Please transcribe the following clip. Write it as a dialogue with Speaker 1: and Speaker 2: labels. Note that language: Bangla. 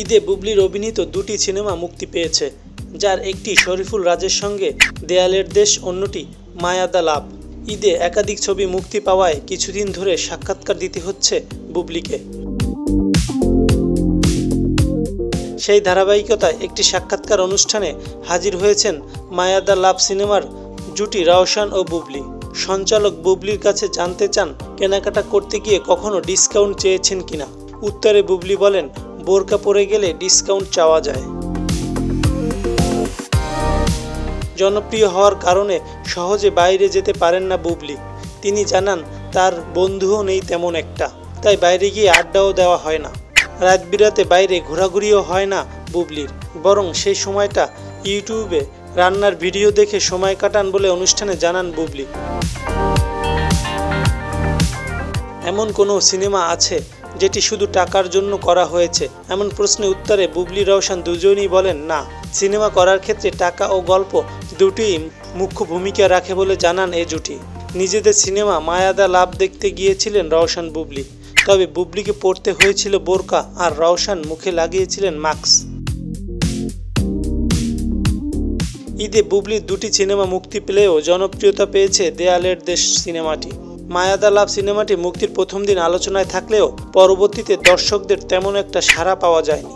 Speaker 1: ঈদে বুবলির অভিনীত দুটি সিনেমা মুক্তি পেয়েছে, যার একটি শরীফুল রাজের সঙ্গে দেয়ালের দেশ, অন্যটি মায়া দ্য লাভ। ঈদে একাধিক ছবি মুক্তি পাওয়ায় কিছুদিন ধরে সাক্ষাৎকার দিতে হচ্ছে বুবলিকে। সেই ধারাবাহিকতায় একটি সাক্ষাৎকার অনুষ্ঠানে হাজির হয়েছেন মায়া দ্য লাভ সিনেমার জুটি রওশন ও বুবলি। সঞ্চালক বুবলির কাছে জানতে চান কেনাকাটা করতে গিয়ে কখনো ডিসকাউন্ট চেয়েছেন কিনা। উত্তরে বুবলি বলেন, বোরকা পরে গেলে ডিসকাউন্ট চাওয়া যায়। জনপ্রিয় হওয়ার কারণে সহজে বাইরে যেতে পারেন না বুবলি। তিনি জানান তার বন্ধুও নেই তেমন একটা, তাই বাইরে গিয়ে আড্ডাও দেওয়া হয় না। রাত বিরাতে বাইরে ঘোরাঘুরিও হয় না বুবলির, বরং সেই সময়টা ইউটিউবে রান্নার ভিডিও দেখে সময় কাটান বলে অনুষ্ঠানে জানান বুবলি। এমন কোনো সিনেমা আছে যেটি শুধু টাকার জন্য করা হয়েছে? এমন প্রশ্নের উত্তরে বুবলি রওশন দুজনেই বলেন, না, সিনেমা করার ক্ষেত্রে টাকা ও গল্প দুটিই মুখ্য ভূমিকা রাখে বলে জানান এ জুটি। নিজেদের সিনেমা মায়া দ্য লাভ দেখতে গিয়েছিলেন রওশন বুবলি, তবে বুবলিকে পরতে হয়েছিল বোরকা আর রওশন মুখে লাগিয়েছিলেন মাস্ক। ঈদে বুবলির দুটি সিনেমা মুক্তি পেলেও জনপ্রিয়তা পেয়েছে দেয়ালের দেশ সিনেমাটি। মায়া দ্য লাভ সিনেমাটি মুক্তির প্রথম দিন আলোচনায় থাকলেও পরবর্তীতে দর্শকদের তেমন একটা সাড়া পাওয়া যায়নি।